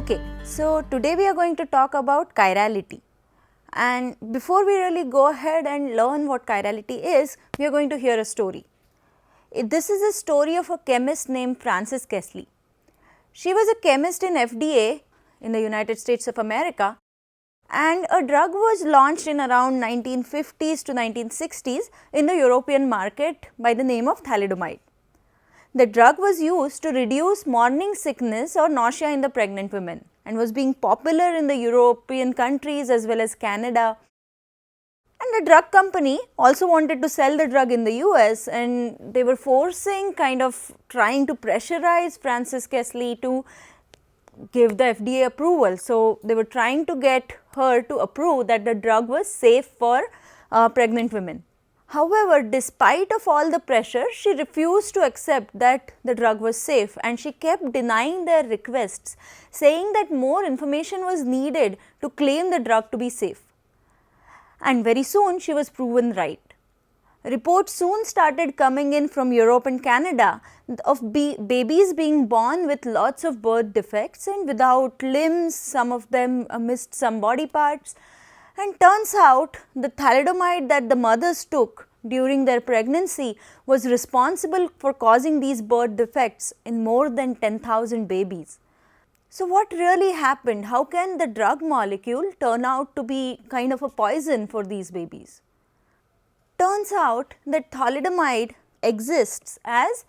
Okay, so today we are going to talk about chirality, and before we really go ahead and learn what chirality is, we are going to hear a story. This is a story of a chemist named Frances Kessley. She was a chemist in FDA in the United States of America, and a drug was launched in around 1950s to 1960s in the European market by the name of thalidomide. The drug was used to reduce morning sickness or nausea in the pregnant women and was being popular in the European countries as well as Canada. And the drug company also wanted to sell the drug in the US, and they were trying to pressurize Frances Kessley to give the FDA approval. So, they were trying to get her to approve that the drug was safe for pregnant women. However, despite of all the pressure, she refused to accept that the drug was safe, and she kept denying their requests, saying that more information was needed to claim the drug to be safe. And very soon she was proven right. Reports soon started coming in from Europe and Canada of babies being born with lots of birth defects and without limbs, some of them missed some body parts. And turns out the thalidomide that the mothers took during their pregnancy was responsible for causing these birth defects in more than 10,000 babies. So, what really happened? How can the drug molecule turn out to be kind of a poison for these babies? Turns out that thalidomide exists as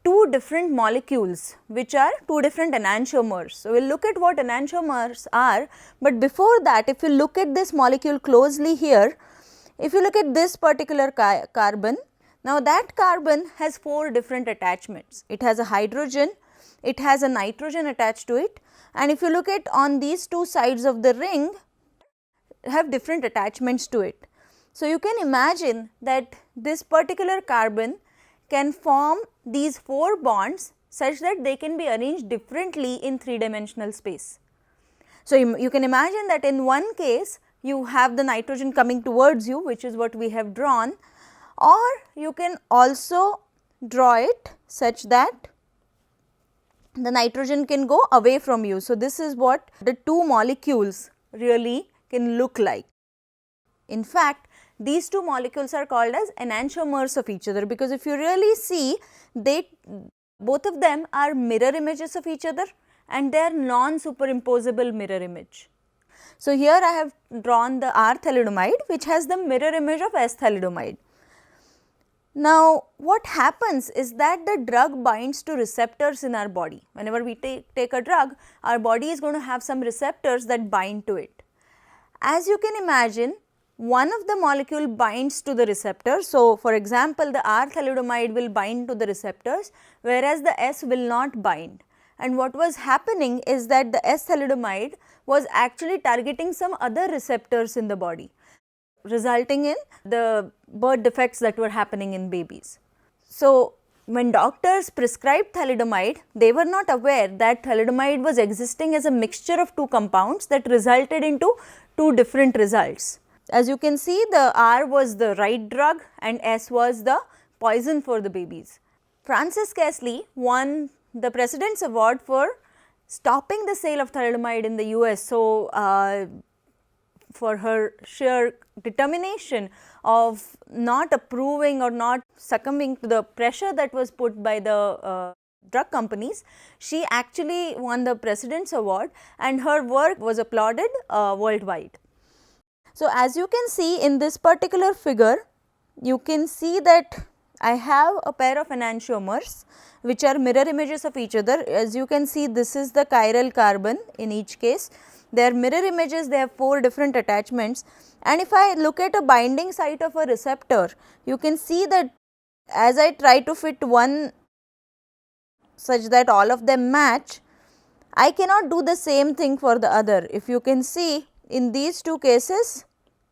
two different molecules which are two different enantiomers. So, we will look at what enantiomers are, but before that, if you look at this molecule closely here, if you look at this particular carbon, now that carbon has four different attachments. It has a hydrogen, it has a nitrogen attached to it, and if you look at on these two sides of the ring, have different attachments to it. So, you can imagine that this particular carbon can form these four bonds such that they can be arranged differently in three-dimensional space. So, you can imagine that in one case you have the nitrogen coming towards you, which is what we have drawn, or you can also draw it such that the nitrogen can go away from you. So, this is what the two molecules really can look like. In fact, these two molecules are called as enantiomers of each other, because if you really see, both of them are mirror images of each other and they are non-superimposable mirror image. So, here I have drawn the R thalidomide which has the mirror image of S thalidomide. Now, what happens is that the drug binds to receptors in our body. Whenever we take a drug, our body is going to have some receptors that bind to it. As you can imagine, one of the molecule binds to the receptor. So, for example, the R thalidomide will bind to the receptors, whereas the S will not bind. And what was happening is that the S thalidomide was actually targeting some other receptors in the body, resulting in the birth defects that were happening in babies. So, when doctors prescribed thalidomide, they were not aware that thalidomide was existing as a mixture of two compounds that resulted into two different results. As you can see, the R was the right drug and S was the poison for the babies. Frances Kessley won the President's Award for stopping the sale of thalidomide in the US. So, for her sheer determination of not approving or not succumbing to the pressure that was put by the drug companies, she actually won the President's Award and her work was applauded worldwide. So, as you can see in this particular figure, you can see that I have a pair of enantiomers which are mirror images of each other. As you can see, this is the chiral carbon in each case. They are mirror images, they have four different attachments, and if I look at a binding site of a receptor, you can see that as I try to fit one such that all of them match, I cannot do the same thing for the other. If you can see, in these two cases,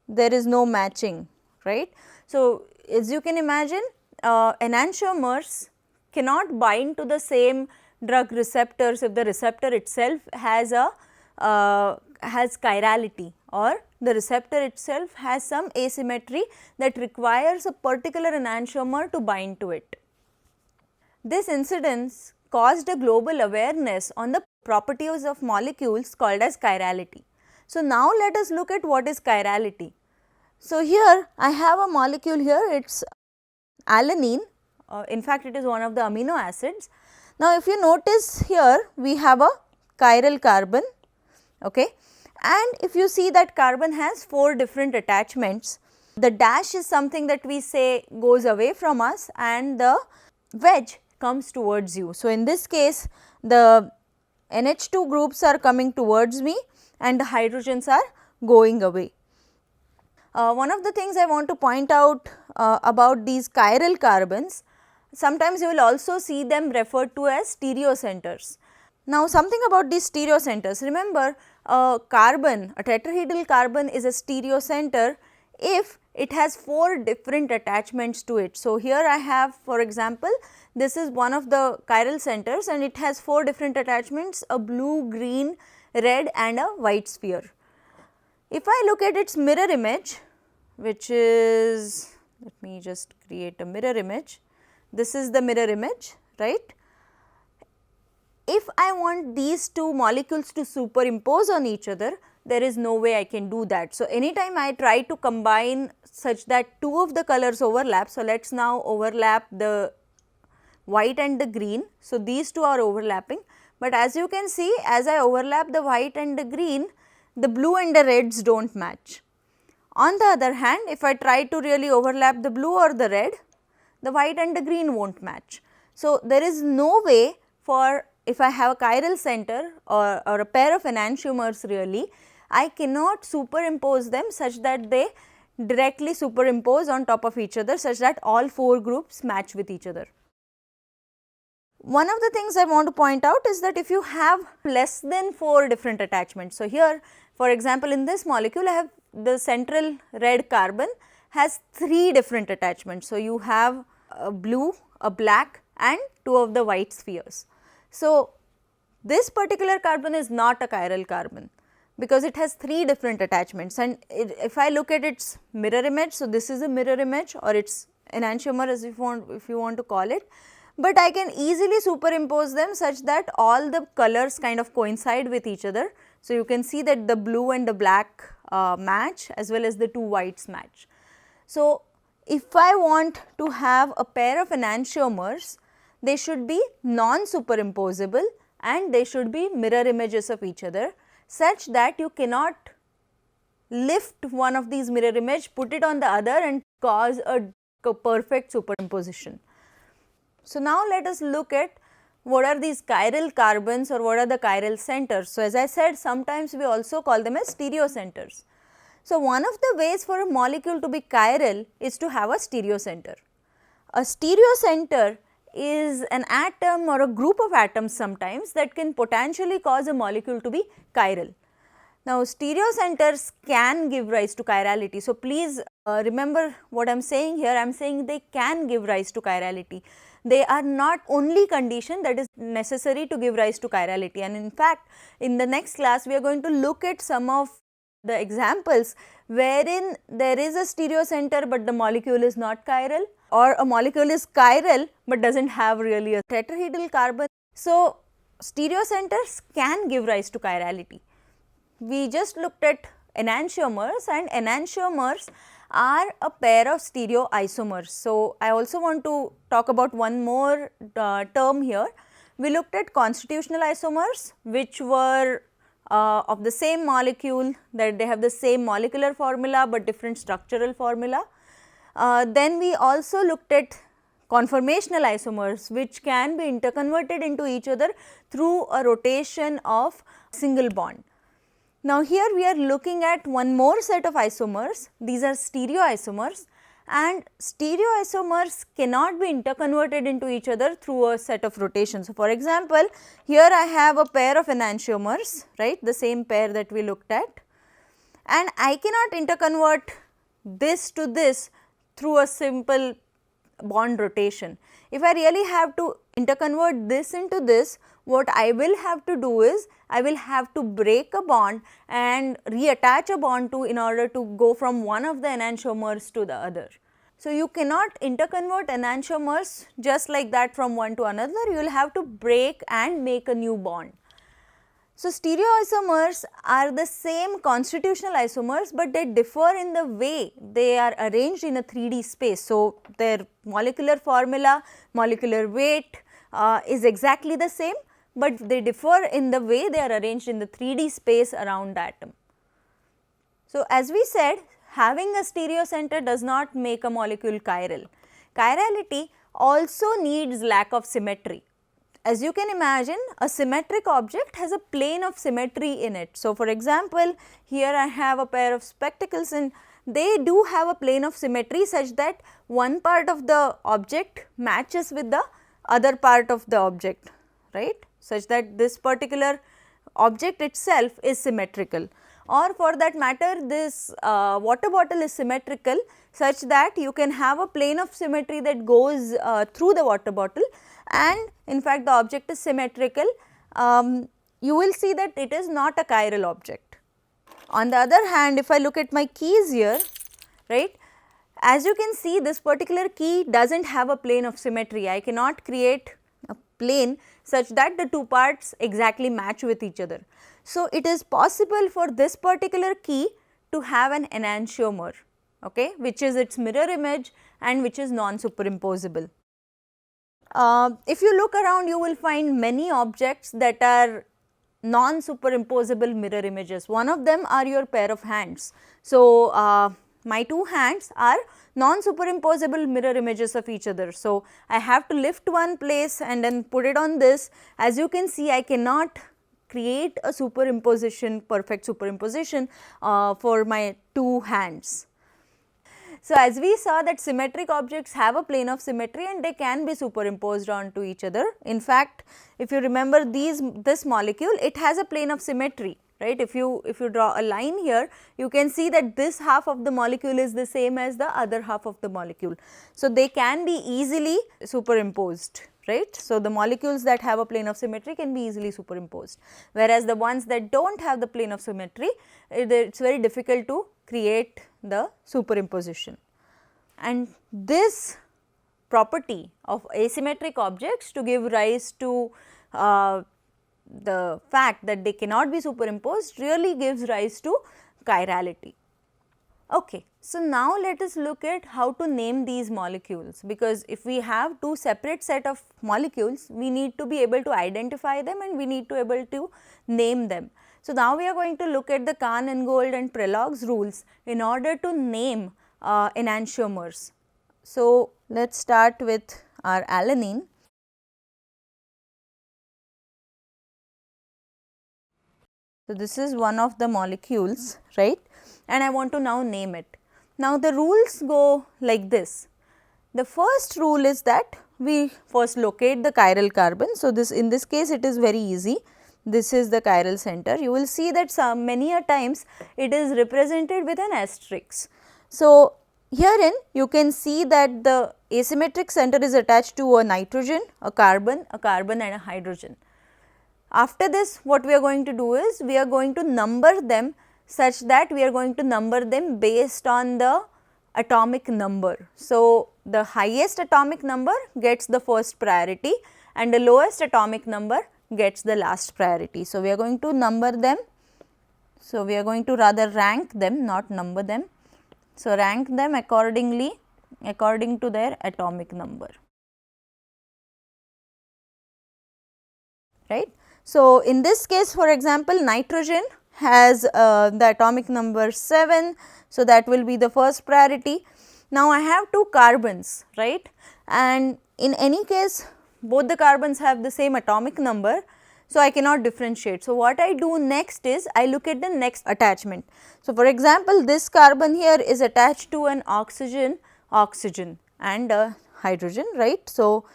there is no matching, right. So, as you can imagine, enantiomers cannot bind to the same drug receptors if the receptor itself has chirality, or the receptor itself has some asymmetry that requires a particular enantiomer to bind to it. This incidence caused a global awareness on the properties of molecules called as chirality. So, now let us look at what is chirality. So, here I have a molecule here, it is alanine, in fact it is one of the amino acids. Now, if you notice here we have a chiral carbon, okay, and if you see that carbon has 4 different attachments. The dash is something that we say goes away from us and the wedge comes towards you. So, in this case the NH2 groups are coming towards me and the hydrogens are going away. One of the things I want to point out about these chiral carbons, sometimes you will also see them referred to as stereocenters. Now, something about these stereocenters, remember a carbon, a tetrahedral carbon is a stereocenter if it has 4 different attachments to it. So, here I have, for example, this is one of the chiral centers and it has 4 different attachments, a blue, green, red and a white sphere. If I look at its mirror image, which is, let me just create a mirror image, this is the mirror image, right. If I want these 2 molecules to superimpose on each other, there is no way I can do that. So, anytime I try to combine such that 2 of the colors overlap, so let us now overlap the white and the green. So, these 2 are overlapping, but as you can see, as I overlap the white and the green, the blue and the reds do not match. On the other hand, if I try to really overlap the blue or the red, the white and the green will not match. So, there is no way for, if I have a chiral center or a pair of enantiomers really, I cannot superimpose them such that they directly superimpose on top of each other such that all 4 groups match with each other. One of the things I want to point out is that if you have less than 4 different attachments. So, here for example, in this molecule I have the central red carbon has 3 different attachments. So, you have a blue, a black and 2 of the white spheres. So, this particular carbon is not a chiral carbon because it has 3 different attachments, and if I look at its mirror image, so this is a mirror image or its enantiomer as if you want to call it, but I can easily superimpose them such that all the colors kind of coincide with each other. So, you can see that the blue and the black match as well as the 2 whites match. So, if I want to have a pair of enantiomers, they should be non-superimposable and they should be mirror images of each other such that you cannot lift one of these mirror image, put it on the other and cause a perfect superimposition. So, now let us look at what are these chiral carbons or what are the chiral centers. So, as I said, sometimes we also call them as stereocenters. So, one of the ways for a molecule to be chiral is to have a stereocenter. A stereocenter is an atom or a group of atoms sometimes that can potentially cause a molecule to be chiral. Now, stereocenters can give rise to chirality. So, please remember what I am saying here, I am saying they can give rise to chirality. They are not only condition that is necessary to give rise to chirality, and in fact, in the next class we are going to look at some of the examples wherein there is a stereocenter, but the molecule is not chiral, or a molecule is chiral, but does not have really a tetrahedral carbon. So, stereocenters can give rise to chirality. We just looked at enantiomers, and enantiomers are a pair of stereoisomers. So, I also want to talk about one more term here. We looked at constitutional isomers, which were of the same molecule, that they have the same molecular formula, but different structural formula. Then we also looked at conformational isomers, which can be interconverted into each other through a rotation of single bond. Now, here we are looking at one more set of isomers, these are stereoisomers, and stereoisomers cannot be interconverted into each other through a set of rotations. So, for example, here I have a pair of enantiomers, right, the same pair that we looked at, and I cannot interconvert this to this through a simple bond rotation. If I really have to interconvert this into this, what I will have to do is I will have to break a bond and reattach a bond to in order to go from one of the enantiomers to the other. So, you cannot interconvert enantiomers just like that from one to another, you will have to break and make a new bond. So, stereoisomers are the same constitutional isomers, but they differ in the way they are arranged in a 3D space. So, their molecular formula, molecular weight is exactly the same, but they differ in the way they are arranged in the 3D space around the atom. So, as we said, having a stereocenter does not make a molecule chiral. Chirality also needs lack of symmetry. As you can imagine, a symmetric object has a plane of symmetry in it. So, for example, here I have a pair of spectacles and they do have a plane of symmetry such that one part of the object matches with the other part of the object, right, such that this particular object itself is symmetrical, or for that matter this water bottle is symmetrical such that you can have a plane of symmetry that goes through the water bottle, and in fact the object is symmetrical. You will see that it is not a chiral object. On the other hand, if I look at my keys here, right, as you can see this particular key does not have a plane of symmetry. I cannot create a plane such that the two parts exactly match with each other. So, it is possible for this particular key to have an enantiomer, okay, which is its mirror image and which is non-superimposable. If you look around, you will find many objects that are non-superimposable mirror images. One of them are your pair of hands. So, my two hands are non-superimposable mirror images of each other. So, I have to lift one place and then put it on this. As you can see, I cannot create a superimposition, perfect superimposition for my two hands. So, as we saw that symmetric objects have a plane of symmetry and they can be superimposed onto each other. In fact, if you remember this molecule, it has a plane of symmetry, right. If you draw a line here, you can see that this half of the molecule is the same as the other half of the molecule. So, they can be easily superimposed, right. So, the molecules that have a plane of symmetry can be easily superimposed, whereas the ones that do not have the plane of symmetry, it is very difficult to create the superimposition. And this property of asymmetric objects to give rise to the fact that they cannot be superimposed really gives rise to chirality. Okay. So, now let us look at how to name these molecules, because if we have two separate set of molecules, we need to be able to identify them and we need to be able to name them. So, now we are going to look at the Kahn and Gold and Prelog's rules in order to name enantiomers. So, let us start with our alanine. So, this is one of the molecules, right, and I want to now name it. Now, the rules go like this. The first rule is that we first locate the chiral carbon. So, in this case it is very easy. This is the chiral center. You will see that many a times it is represented with an asterisk. So, herein you can see that the asymmetric center is attached to a nitrogen, a carbon and a hydrogen. After this, what we are going to do is we are going to number them such that we are going to number them based on the atomic number. So, the highest atomic number gets the first priority and the lowest atomic number gets the last priority. So, we are going to number them. So, we are going to rather rank them, not number them. So, rank them accordingly according to their atomic number, right. So, in this case, for example, nitrogen has the atomic number 7. So, that will be the first priority. Now, I have two carbons, right, and in any case both the carbons have the same atomic number. So, I cannot differentiate. So, what I do next is I look at the next attachment. So, for example, this carbon here is attached to an oxygen and a hydrogen, right. So,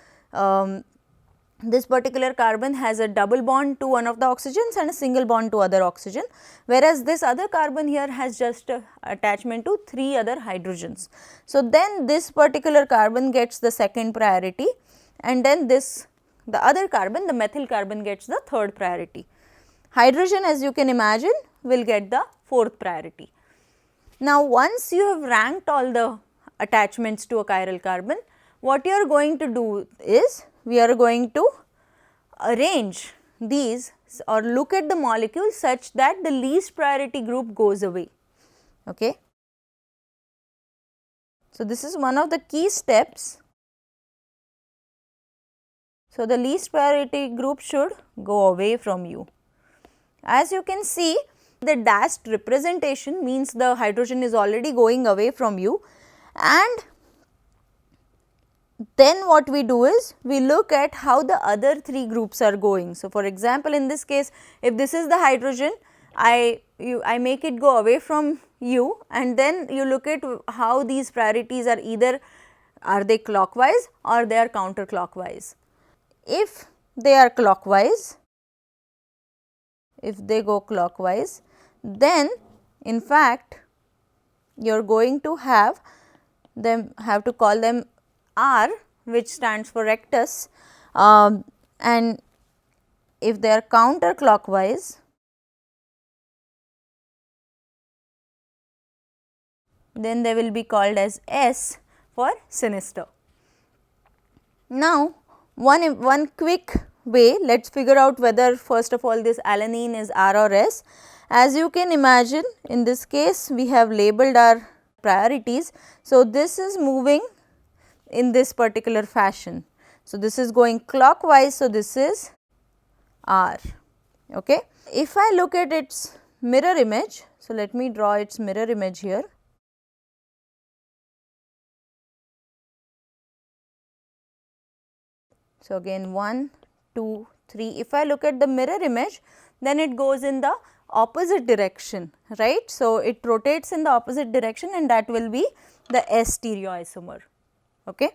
this particular carbon has a double bond to one of the oxygens and a single bond to other oxygen, whereas this other carbon here has just a attachment to 3 other hydrogens. So, then this particular carbon gets the second priority and then the other carbon, the methyl carbon, gets the third priority. Hydrogen, as you can imagine, will get the fourth priority. Now, once you have ranked all the attachments to a chiral carbon, what you are going to do is we are going to arrange these or look at the molecule such that the least priority group goes away. Okay. So, this is one of the key steps. So, the least priority group should go away from you. As you can see, the dashed representation means the hydrogen is already going away from you, and then what we do is we look at how the other 3 groups are going. So, for example, in this case, if this is the hydrogen, I make it go away from you, and then you look at how these priorities are, either are they clockwise or they are counterclockwise. If they are clockwise, if they go clockwise, then in fact you are going to have to call them R, which stands for rectus, and if they are counterclockwise, then they will be called as S for sinister. Now, one quick way, let us figure out whether first of all this alanine is R or S. As you can imagine, in this case we have labeled our priorities. So, this is moving in this particular fashion. So, this is going clockwise. So, this is R. Okay. If I look at its mirror image, so let me draw its mirror image here. So, again 1, 2, 3. If I look at the mirror image, then it goes in the opposite direction, right. So, it rotates in the opposite direction, and that will be the S stereoisomer. Okay.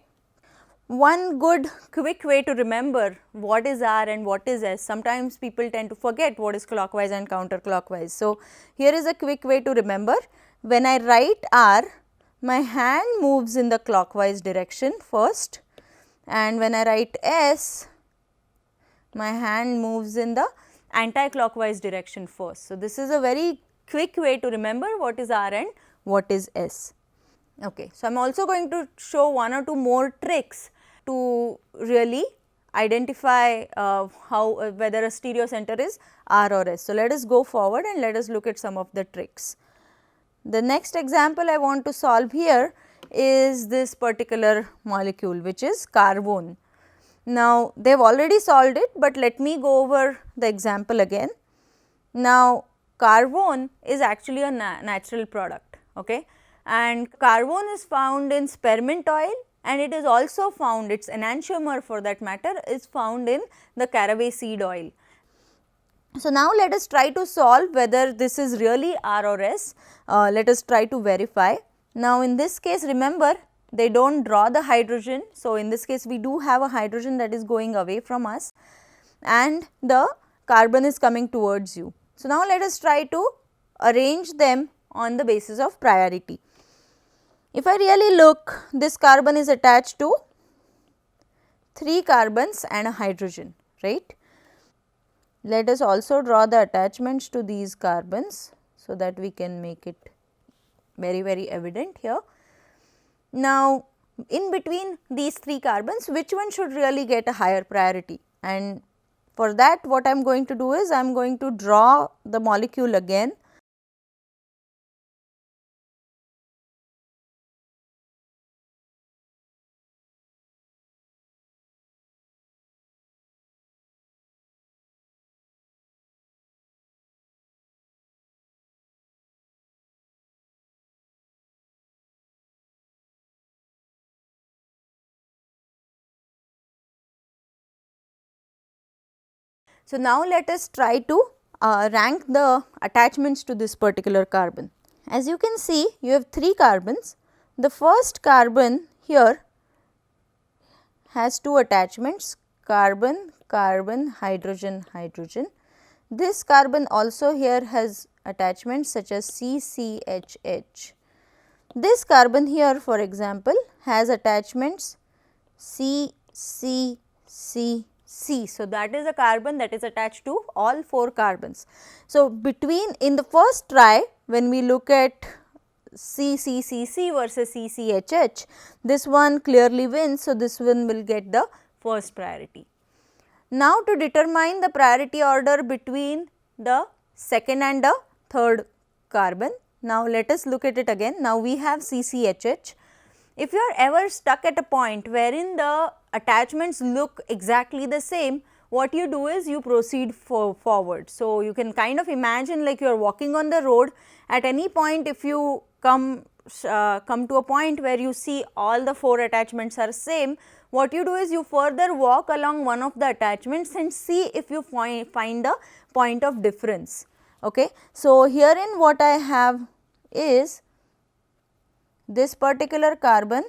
One good quick way to remember what is R and what is S, sometimes people tend to forget what is clockwise and counterclockwise. So, here is a quick way to remember. When I write R, my hand moves in the clockwise direction first, and when I write S, my hand moves in the anti-clockwise direction first. So, this is a very quick way to remember what is R and what is S. Okay. So, I am also going to show 1 or 2 more tricks to really identify whether a stereo center is R or S. So, let us go forward and let us look at some of the tricks. The next example I want to solve here is this particular molecule, which is carbone. Now, they have already solved it, but let me go over the example again. Now, carbone is actually a natural product, okay, and carbone is found in spearmint oil, and it is also found, its enantiomer for that matter, is found in the caraway seed oil. So, now let us try to solve whether this is really R or S. Let us try to verify. Now, in this case, remember, they do not draw the hydrogen. So, in this case we do have a hydrogen that is going away from us, and the carbon is coming towards you. So, now let us try to arrange them on the basis of priority. If I really look, this carbon is attached to 3 carbons and a hydrogen, right. Let us also draw the attachments to these carbons, so that we can make it very evident here. Now, in between these 3 carbons, which one should really get a higher priority? And for that, what I am going to do is I am going to draw the molecule again. So, now let us try to rank the attachments to this particular carbon. As you can see, you have 3 carbons. The first carbon here has 2 attachments, carbon, carbon, hydrogen, hydrogen. This carbon also here has attachments such as CCHH. This carbon here, for example, has attachments C, C, C, C. So, that is a carbon that is attached to all 4 carbons. So, in the first try, when we look at CCCC versus CCHH, this one clearly wins. So, this one will get the first priority. Now, to determine the priority order between the second and the third carbon. Now, let us look at it again. Now, we have CCHH. If you are ever stuck at a point wherein the attachments look exactly the same, what you do is you proceed forward. So, you can kind of imagine like you are walking on the road. At any point, if you come to a point where you see all the 4 attachments are same, what you do is you further walk along one of the attachments and see if you find a point of difference. Okay. So, herein what I have is this particular carbon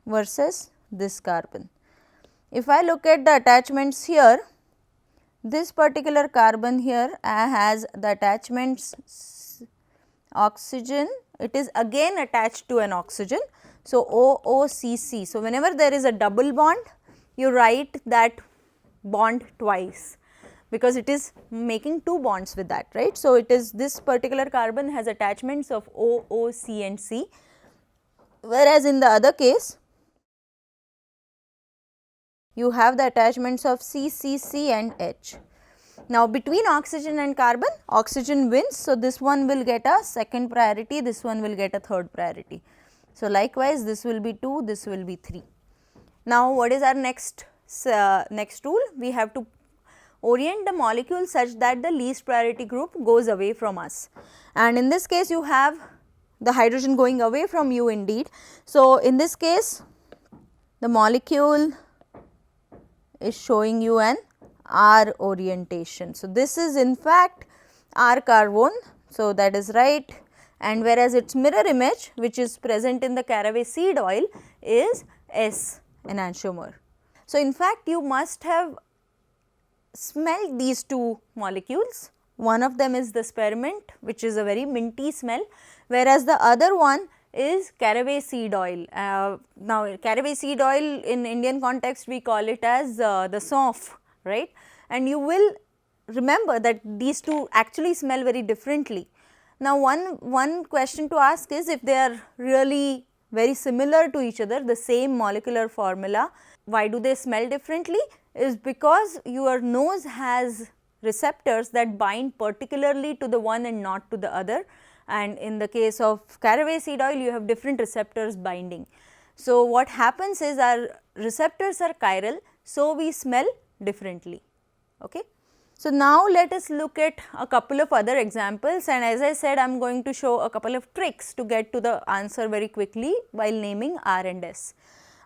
versus this carbon. If I look at the attachments here, this particular carbon here has the attachments oxygen, it is again attached to an oxygen. So, OOCC. So, whenever there is a double bond, you write that bond twice, because it is making 2 bonds with that, right. So, it is this particular carbon has attachments of O, O, C and C, whereas in the other case you have the attachments of C, C, C and H. Now, between oxygen and carbon, oxygen wins. So, this one will get a second priority, this one will get a third priority. So, likewise this will be 2, this will be 3. Now, what is our next rule? We have to orient the molecule such that the least priority group goes away from us, and in this case you have the hydrogen going away from you indeed. So, in this case the molecule is showing you an R orientation. So, this is in fact R carbon. So, that is right, and whereas its mirror image which is present in the caraway seed oil is S enantiomer. So, in fact, you must have smelled these 2 molecules. One of them is the spearmint, which is a very minty smell, whereas the other one is caraway seed oil. Now, caraway seed oil in Indian context we call it as the saunf, right, and you will remember that these 2 actually smell very differently. Now, one question to ask is if they are really very similar to each other, the same molecular formula, why do they smell differently? Is because your nose has receptors that bind particularly to the one and not to the other, and in the case of caraway seed oil you have different receptors binding. So, what happens is our receptors are chiral, so we smell differently. Okay. So, now let us look at a couple of other examples, and as I said I am going to show a couple of tricks to get to the answer very quickly while naming R and S.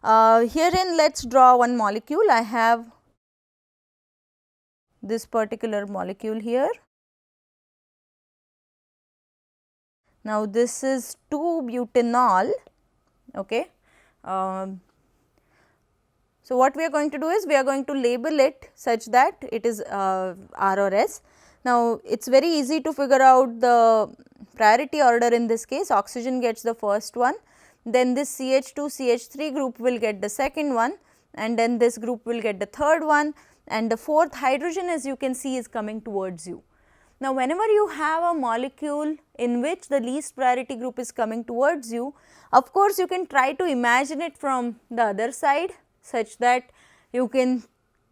Herein let us draw one molecule. I have this particular molecule here. Now, this is 2-butanol. Okay. So, what we are going to do is we are going to label it such that it is R or S. Now, it is very easy to figure out the priority order in this case. Oxygen gets the first one, then this CH2 CH3 group will get the second one, and then this group will get the third one, and the fourth hydrogen, as you can see, is coming towards you. Now, whenever you have a molecule in which the least priority group is coming towards you, of course, you can try to imagine it from the other side such that you can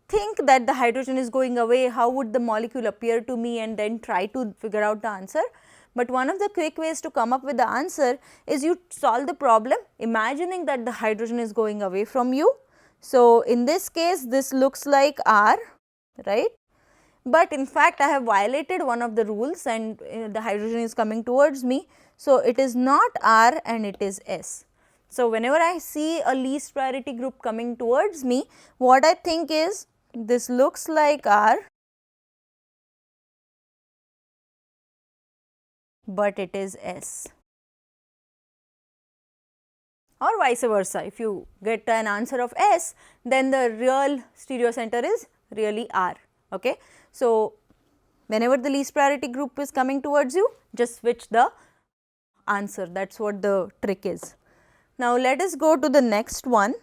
think that the hydrogen is going away, how would the molecule appear to me, and then try to figure out the answer. But one of the quick ways to come up with the answer is you solve the problem imagining that the hydrogen is going away from you. So, in this case this looks like R, right, but in fact I have violated one of the rules and the hydrogen is coming towards me. So, it is not R and it is S. So, whenever I see a least priority group coming towards me, what I think is this looks like R, but it is S, or vice versa. If you get an answer of S, then the real stereo center is really R. Okay. So, whenever the least priority group is coming towards you, just switch the answer, that is what the trick is. Now, let us go to the next one.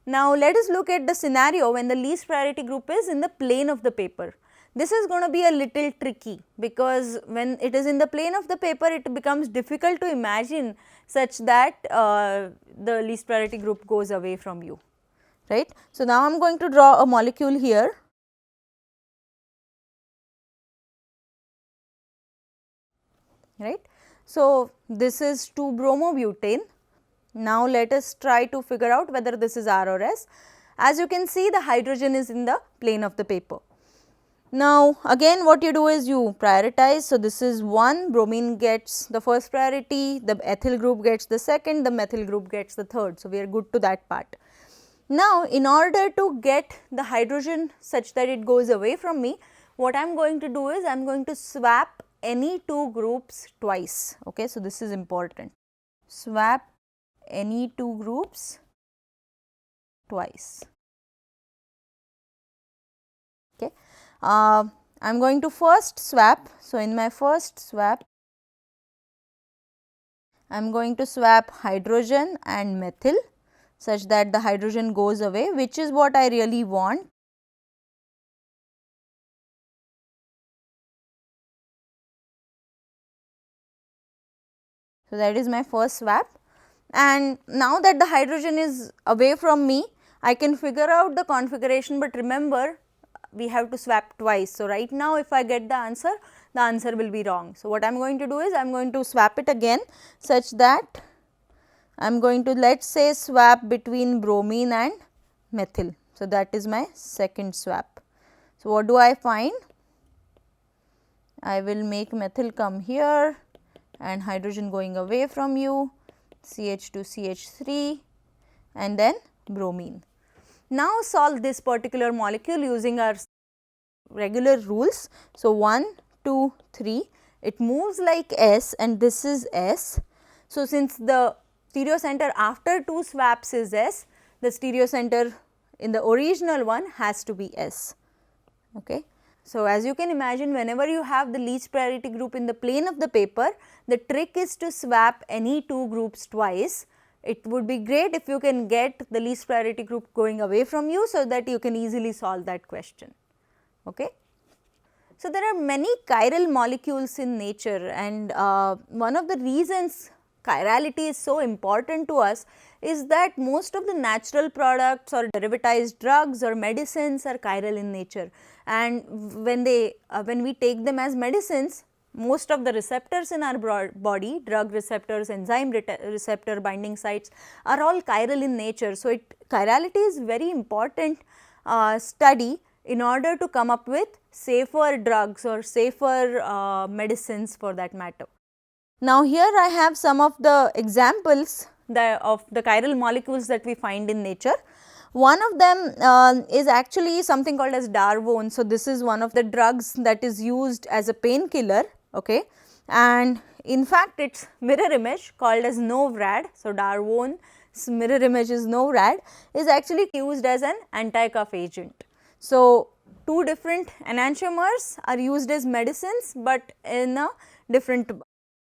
Now, let us look at the scenario when the least priority group is in the plane of the paper. This is going to be a little tricky, because when it is in the plane of the paper, it becomes difficult to imagine such that the least priority group goes away from you. right. So, now I am going to draw a molecule here, right. So, this is 2-bromobutane. Now, let us try to figure out whether this is R or S. As you can see, the hydrogen is in the plane of the paper. Now, again what you do is you prioritize. So, this is 1, bromine gets the first priority, the ethyl group gets the second, the methyl group gets the third. So, we are good to that part. Now, in order to get the hydrogen such that it goes away from me, what I am going to do is I am going to swap any 2 groups twice. Okay. So, this is important, swap any 2 groups twice. Okay. I am going to first swap. So, in my first swap, I am going to swap hydrogen and methyl such that the hydrogen goes away, which is what I really want. So, that is my first swap, and now that the hydrogen is away from me, I can figure out the configuration, but remember we have to swap twice. So, right now if I get the answer will be wrong. So, what I am going to do is I am going to swap it again such that I am going to, let us say, swap between bromine and methyl. So, that is my second swap. So, what do I find? I will make methyl come here and hydrogen going away from you, CH2 CH3 and then bromine. Now, solve this particular molecule using our regular rules. So, 1, 2, 3, it moves like S and this is S. So, since the stereo center after 2 swaps is S, the stereo center in the original one has to be S. Okay. So, as you can imagine, whenever you have the least priority group in the plane of the paper, the trick is to swap any 2 groups twice. It would be great if you can get the least priority group going away from you, so that you can easily solve that question. Okay. So, there are many chiral molecules in nature, and one of the reasons chirality is so important to us is that most of the natural products or derivatized drugs or medicines are chiral in nature, and when we take them as medicines, most of the receptors in our body, drug receptors, enzyme receptor binding sites, are all chiral in nature. So, chirality is very important study in order to come up with safer drugs or safer medicines for that matter. Now, here I have some of the examples of the chiral molecules that we find in nature. One of them is actually something called as darvone. So, this is one of the drugs that is used as a painkiller, okay, and in fact, its mirror image called as Novrad. So, darvone's mirror image is Novrad, is actually used as an anti-cough agent. So, 2 different enantiomers are used as medicines, but in a different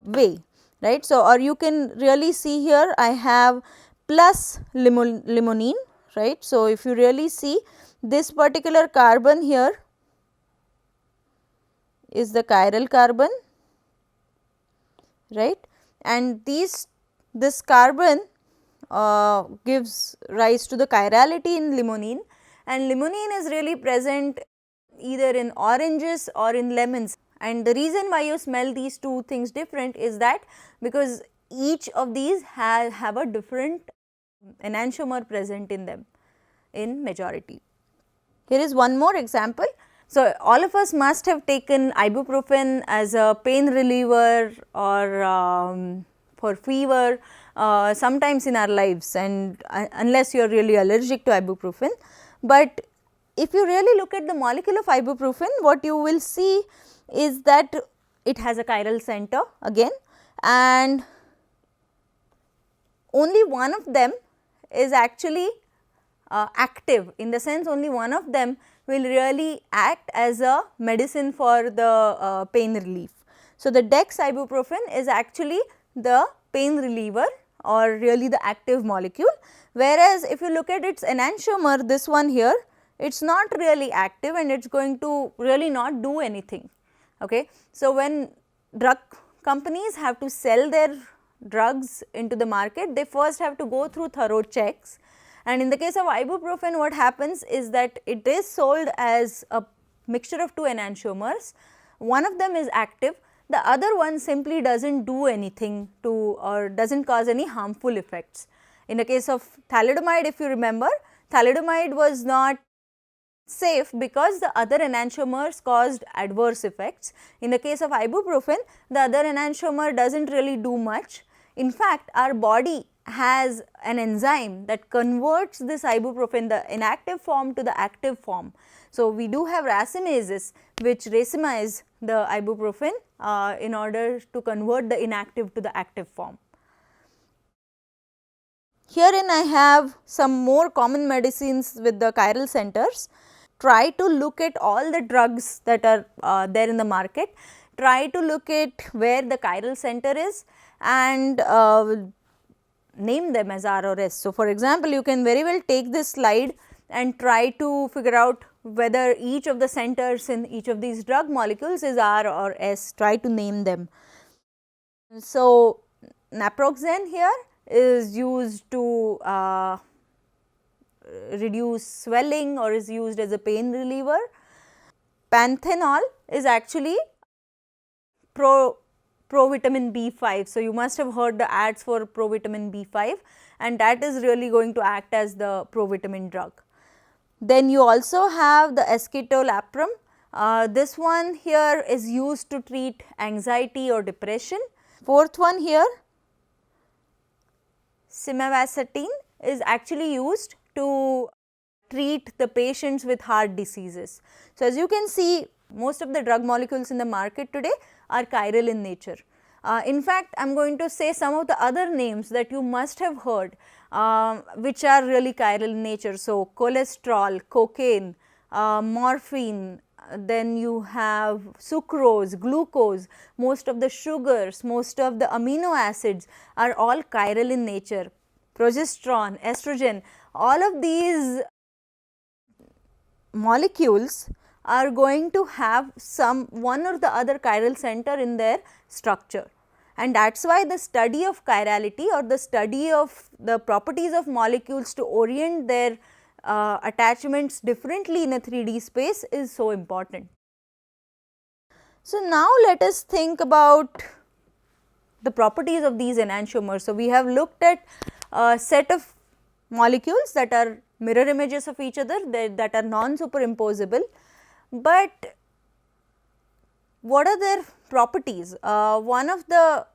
way, right. So, or you can really see here I have plus limonene, right. So, if you really see this particular carbon here is the chiral carbon, right, and this carbon gives rise to the chirality in limonene, and limonene is really present either in oranges or in lemons. And the reason why you smell these 2 things different is that because each of these have a different enantiomer present in them in majority. Here is one more example. So, all of us must have taken ibuprofen as a pain reliever or for fever sometimes in our lives, and unless you are really allergic to ibuprofen. But if you really look at the molecule of ibuprofen, what you will see is that it has a chiral center again, and only one of them is actually active, in the sense only one of them will really act as a medicine for the pain relief. So, the dexibuprofen is actually the pain reliever or really the active molecule, whereas if you look at its enantiomer, this one here, it is not really active and it is going to really not do anything. Okay. So, when drug companies have to sell their drugs into the market, they first have to go through thorough checks, And in the case of ibuprofen, what happens is that it is sold as a mixture of two enantiomers. One of them is active, the other one simply does not do anything to or does not cause any harmful effects. In the case of thalidomide, if you remember, thalidomide was not safe because the other enantiomers caused adverse effects. In the case of ibuprofen, the other enantiomer does not really do much. In fact, our body has an enzyme that converts this ibuprofen, the inactive form, to the active form. So, we do have racemases which racemize the ibuprofen in order to convert the inactive to the active form. Herein I have some more common medicines with the chiral centers. Try to look at all the drugs that are there in the market, try to look at where the chiral center is and name them as R or S. So, for example, you can very well take this slide and try to figure out whether each of the centers in each of these drug molecules is R or S, try to name them. So, naproxen here is used to reduce swelling or is used as a pain reliever. Panthenol is actually provitamin B5. So, you must have heard the ads for provitamin B5 and that is really going to act as the provitamin drug. Then you also have the escitalopram. This one here is used to treat anxiety or depression. Fourth one here, simvastatin, is actually used to treat the patients with heart diseases. So, as you can see, most of the drug molecules in the market today are chiral in nature. In fact, I am going to say some of the other names that you must have heard which are really chiral in nature. So, cholesterol, cocaine, morphine, then you have sucrose, glucose, most of the sugars, most of the amino acids are all chiral in nature. Progesterone, estrogen, all of these molecules are going to have some one or the other chiral center in their structure. And that is why the study of chirality or the study of the properties of molecules to orient their attachments differently in a 3D space is so important. So, now let us think about the properties of these enantiomers. So, we have looked at a set of molecules that are mirror images of each other, that are non-superimposable, but what are their properties? One of the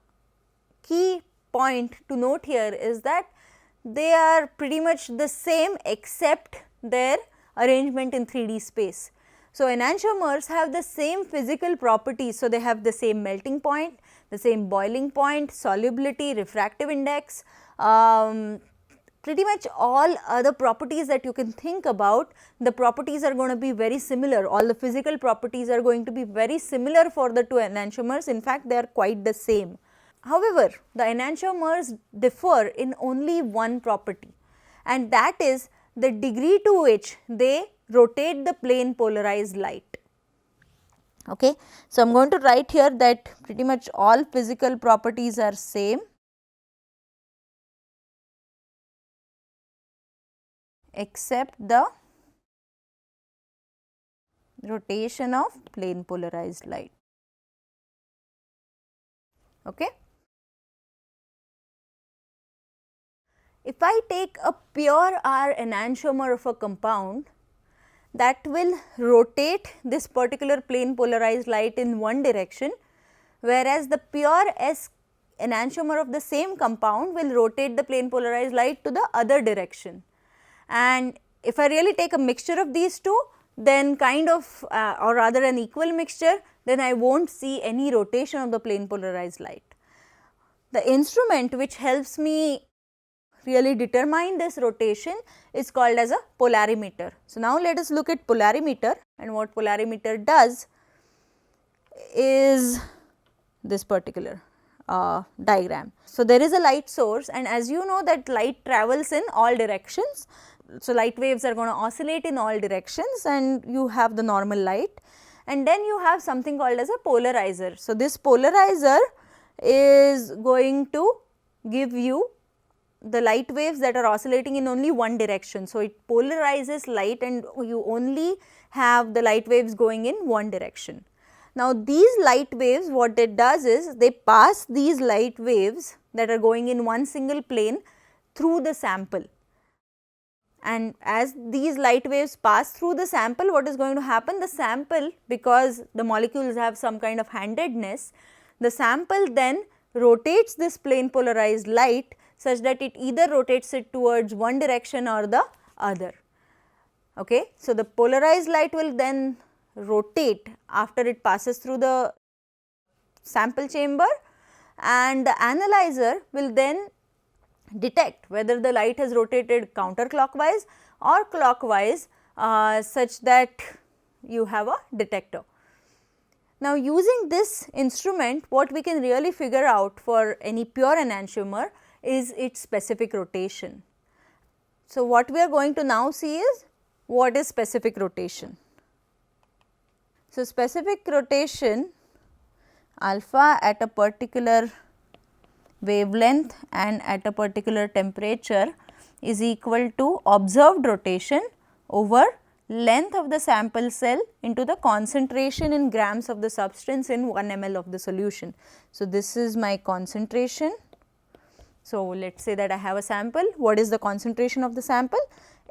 key point to note here is that they are pretty much the same except their arrangement in 3D space. So, enantiomers have the same physical properties. So, they have the same melting point, the same boiling point, solubility, refractive index, pretty much all other properties that you can think about, the properties are going to be very similar. All the physical properties are going to be very similar for the two enantiomers. In fact, they are quite the same. However, the enantiomers differ in only one property, and that is the degree to which they rotate the plane polarized light. Okay. So, I am going to write here that pretty much all physical properties are same except the rotation of plane polarized light. Okay. If I take a pure R enantiomer of a compound, that will rotate this particular plane polarized light in one direction, whereas the pure S enantiomer of the same compound will rotate the plane polarized light to the other direction. And if I really take a mixture of these two, then kind of or rather an equal mixture, then I will not see any rotation of the plane polarized light. The instrument which helps me really determine this rotation is called as a polarimeter. So, now let us look at polarimeter, and what polarimeter does is this particular diagram. So, there is a light source, and as you know that light travels in all directions. So, light waves are going to oscillate in all directions and you have the normal light, and then you have something called as a polarizer. So, this polarizer is going to give you the light waves that are oscillating in only one direction. So, it polarizes light and you only have the light waves going in one direction. Now, these light waves, what it does is they pass these light waves that are going in one single plane through the sample, and as these light waves pass through the sample, what is going to happen? The sample, because the molecules have some kind of handedness, the sample then rotates this plane polarized light such that it either rotates it towards one direction or the other. Okay. So, the polarized light will then rotate after it passes through the sample chamber, and the analyzer will then detect whether the light has rotated counterclockwise or clockwise, such that you have a detector. Now, using this instrument, what we can really figure out for any pure enantiomer is its specific rotation. So, what we are going to now see is what is specific rotation. So, specific rotation alpha at a particular wavelength and at a particular temperature is equal to observed rotation over length of the sample cell into the concentration in grams of the substance in 1 ml of the solution. So, this is my concentration. So, let us say that I have a sample. What is the concentration of the sample?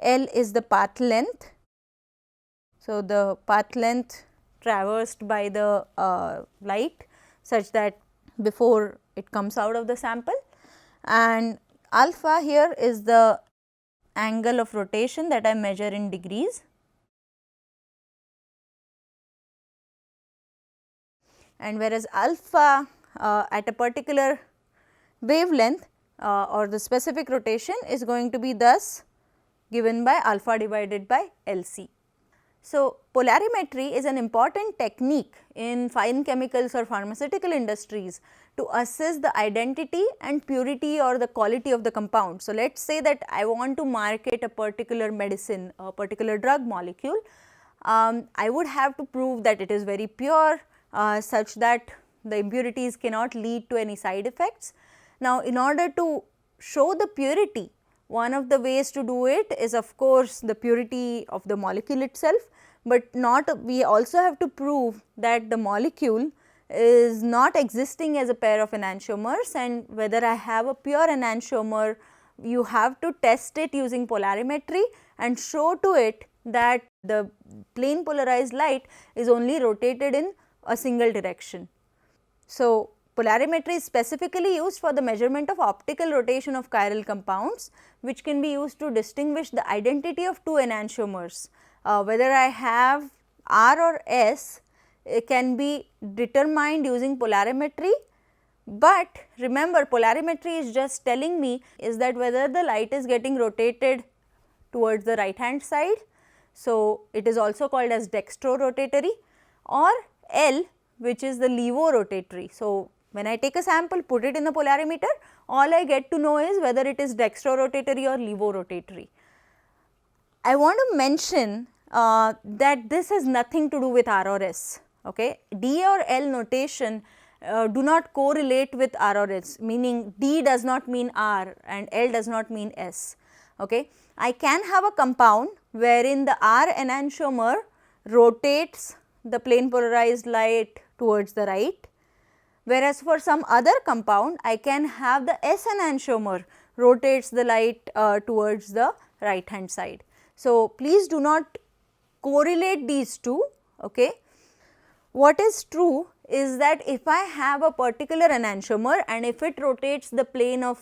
L is the path length. So, the path length traversed by the light such that before it comes out of the sample, and alpha here is the angle of rotation that I measure in degrees, and whereas alpha at a particular wavelength or the specific rotation is going to be thus given by alpha divided by LC. So, polarimetry is an important technique in fine chemicals or pharmaceutical industries to assess the identity and purity or the quality of the compound. So, let us say that I want to market a particular medicine, a particular drug molecule. I would have to prove that it is very pure, such that the impurities cannot lead to any side effects. Now, in order to show the purity, one of the ways to do it is of course the purity of the molecule itself, but we also have to prove that the molecule is not existing as a pair of enantiomers, and whether I have a pure enantiomer, you have to test it using polarimetry and show to it that the plane polarized light is only rotated in a single direction. So, polarimetry is specifically used for the measurement of optical rotation of chiral compounds, which can be used to distinguish the identity of two enantiomers. Whether I have R or S can be determined using polarimetry, but remember polarimetry is just telling me is that whether the light is getting rotated towards the right hand side. So, it is also called as dextrorotatory, or L, which is the levorotatory. So, when I take a sample, put it in the polarimeter, all I get to know is whether it is dextrorotatory or levorotatory. I want to mention that this has nothing to do with R or S. Okay. D or L notation do not correlate with R or S, meaning D does not mean R and L does not mean S. Okay. I can have a compound wherein the R enantiomer rotates the plane polarized light towards the right, whereas for some other compound I can have the S enantiomer rotates the light towards the right hand side. So, please do not correlate these two. Okay. What is true is that if I have a particular enantiomer and if it rotates the plane of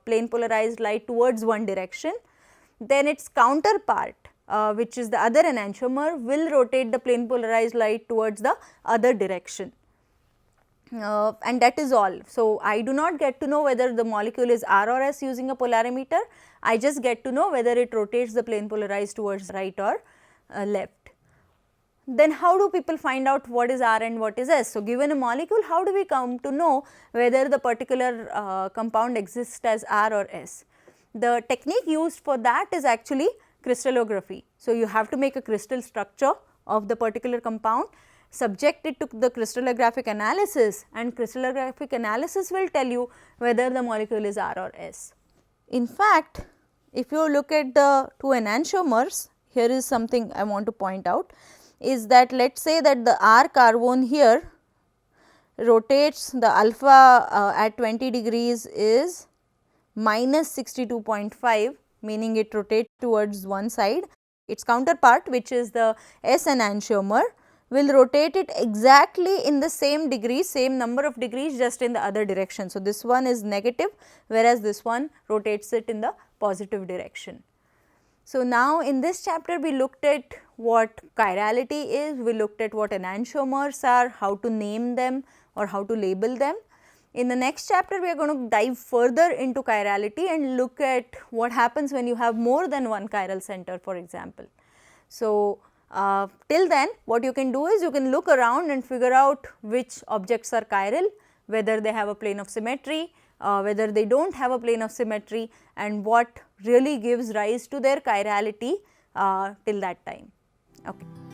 plane polarized light towards one direction, then its counterpart which is the other enantiomer will rotate the plane polarized light towards the other direction. And that is all. So, I do not get to know whether the molecule is R or S using a polarimeter, I just get to know whether it rotates the plane polarized towards right or left. Then how do people find out what is R and what is S? So, given a molecule, how do we come to know whether the particular compound exists as R or S? The technique used for that is actually crystallography. So, you have to make a crystal structure of the particular compound, subject it to the crystallographic analysis, and crystallographic analysis will tell you whether the molecule is R or S. In fact, if you look at the two enantiomers, here is something I want to point out, is that let us say that the R carbon here rotates the alpha at 20 degrees is minus 62.5, meaning it rotates towards one side. Its counterpart, which is the S enantiomer, will rotate it exactly in the same degree, same number of degrees, just in the other direction. So, this one is negative, whereas this one rotates it in the positive direction. So, now in this chapter we looked at what chirality is, we looked at what enantiomers are, how to name them or how to label them. In the next chapter we are going to dive further into chirality and look at what happens when you have more than one chiral center, for example. So, till then what you can do is you can look around and figure out which objects are chiral, whether they have a plane of symmetry, whether they do not have a plane of symmetry, and what really gives rise to their chirality till that time. Okay.